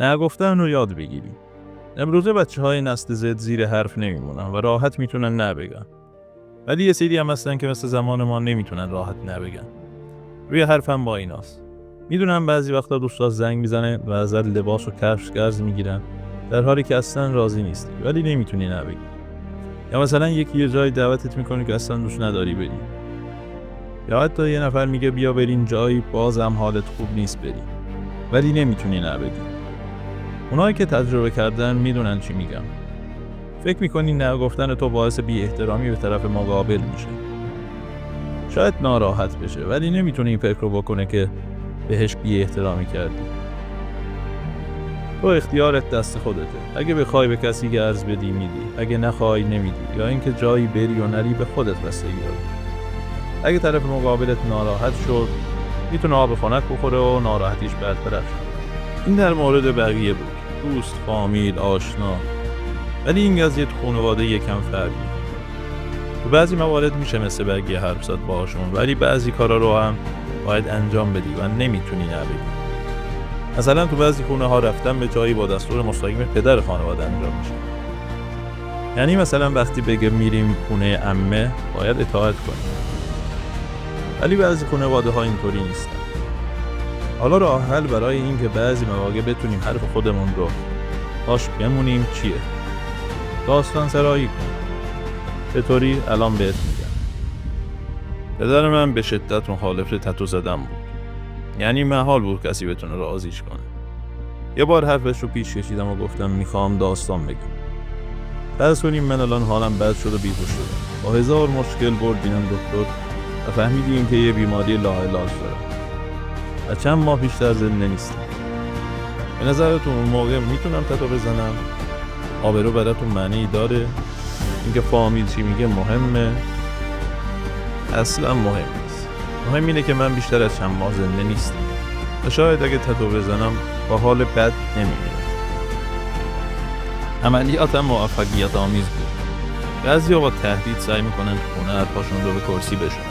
نگفتن رو یاد بگیری. امروزه بچه‌های نسل زد زیر حرف نمیمونن و راحت میتونن نبگن. ولی یه سری هم هستن که مثل زمان ما نمیتونن راحت نبگن. روی حرفم با ایناست. میدونم بعضی وقتا دوستات زنگ میزنه و ازت لباس و کفش قرض میگیرن در حالی که اصلا راضی نیستی ولی نمیتونی نبگی. یا مثلا یکی یه جای دعوتت میکنه که اصلا دوست نداری بری. یا حتی یه نفر میگه بیا بریم جایی بازم حالت خوب نیست بری ولی نمیتونی نبگی. اونایی که تجربه کردن میدونن چی میگم. فکر میکنی نگفتن تو باعث بی احترامی به طرف مقابل میشه. شاید ناراحت بشه ولی نمیتونه این فکر رو بکنه که بهش بی احترامی کردی. تو اختیارت دست خودته. اگه بخوای به کسی قرض بدی میدی، اگه نخوای نمیدی، یا اینکه جایی بری و نری به خودت بستگی داره. اگه طرف مقابلت ناراحت شد میتونه آب خنک بخوره و ناراحتیش برطرف شه. این در مورد بقیه بود، دوست، فامیل، آشنا. ولی این قضیه تو خانواده یکم فرقی. تو بعضی موارد میشه مثل بقیه حرف زد باهاشون ولی بعضی کارا رو هم باید انجام بدی و نمیتونی نبگی. مثلا تو بعضی خونه ها رفتن به جایی با دستور مستقیم پدر خانواده انجام میشه. یعنی مثلا وقتی بگه میریم خونه عمه باید اطاعت کنیم. ولی بعضی خانواده ها اینطوری نیستن. حالا راه حل برای این که بعضی مواقع بتونیم حرف خودمون رو باش بمونیم چیه؟ داستان سرایی کن. چطوری؟ الان بهت میگم. پدر من به شدت مخالف تتو زدن بود. یعنی محال بود کسی بتونه راضیش کنه. یه بار حرفش رو پیش کشیدم و گفتم میخوام داستان بگم. فرض کنیم من الان حالم بد شد و بیهوش شدم. با 1000 مشکل بردیم دکتر و فهمیدیم که یه بیماری لاعلاج دارم. و چند ماه بیشتر زنده نیستم. به نظرتون اون موقع میتونم تتو بزنم؟ آبرو براتون معنی داره؟ اینکه فامیل چی میگه مهمه؟ اصلا مهم نیست. مهم اینه که من بیشتر از چند ماه زنده نیستم و شاید اگه تتو بزنم با حال بد نمیمیرم. عملیاتم موفقیت آمیز بود. بعضیا با تهدید سعی میکنن تو خونه حرفاشون رو به کرسی بشونن.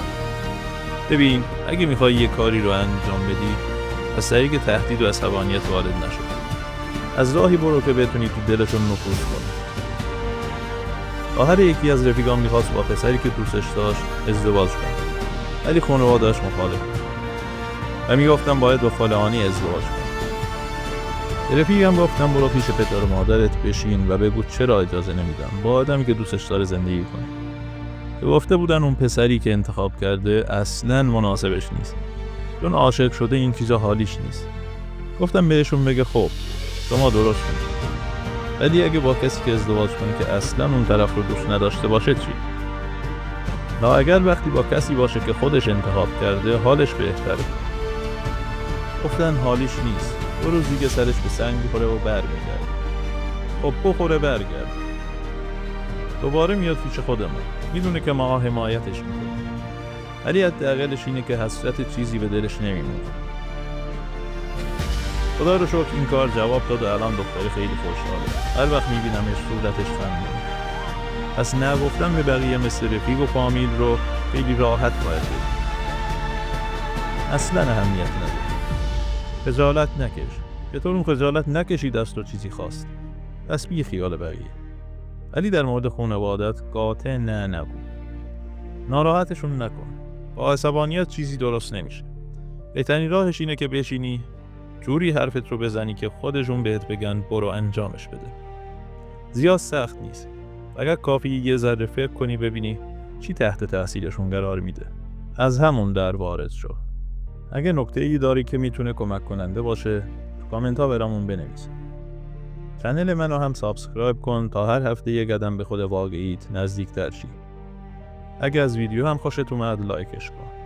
ببین اگه میخوای یه کاری رو انجام بدی از طریق تهدید و عصبانیت وارد نشو. از راهی برو که بتونی تو دلشون نفوذ کنی. خواهر یکی از رفیقام میخواست با پسری که دوستش داشت ازدواج کنه ولی خانواده‌اش مخالف بود و میگفتم باید با فلانی ازدواج کنی. رفیقم گفتم برو پیش پدر و مادرت بشین و بگو چرا اجازه نمیدم با آدمی که دوستش داره زندگی کنه. که گفته بودن اون پسری که انتخاب کرده اصلاً مناسبش نیست چون عاشق شده این چیزا حالیش نیست. گفتم بهشون بگه خب شما درست میگید ولی اگه با کسی که ازدواج کنه که اصلاً اون طرف رو دوست نداشته باشه چی؟ لا اگر وقتی با کسی باشه که خودش انتخاب کرده حالش بهتره. گفتن حالیش نیست. دو روز دیگه سرش به سنگ می‌خوره و برمیگرده. خب بخوره برگرد. دوباره میاد پیش خودمون. میدونه که ما حمایتش میکنیم. ولی حداقلش اینه که حسرت چیزی به دلش نمیمونه. خدا رو شکر این کار جواب داد و الان دختری خیلی خوشحاله. هر وقت میبینمش صورتش خندونه. پس نگفتن به بقیه مثل رفیق و فامیل رو خیلی راحت باید بگیم. اصلا اهمیت نداره. خجالت نکش. چطور اون خجالت نکشید از تو چیزی خواست؟ پس بی خیال بقیه. ولی در مورد خانوادت قاطع نگو. ناراحتشون نکن. با عصبانیت چیزی درست نمیشه. بهترین راهش اینه که بشینی جوری حرفت رو بزنی که خودشون بهت بگن برو انجامش بده. زیاد سخت نیست. فقط کافی یه ذره فکر کنی ببینی چی تحت تاثیرشون قرار میده. از همون در وارد شو. اگه نکته‌ای داری که میتونه کمک کننده باشه تو کامنت ها برامون بنویس. کانال منو هم سابسکرایب کن تا هر هفته یه قدم به خود واقعیت نزدیک‌تر شی. اگه از ویدیو هم خوشت اومد لایکش کن.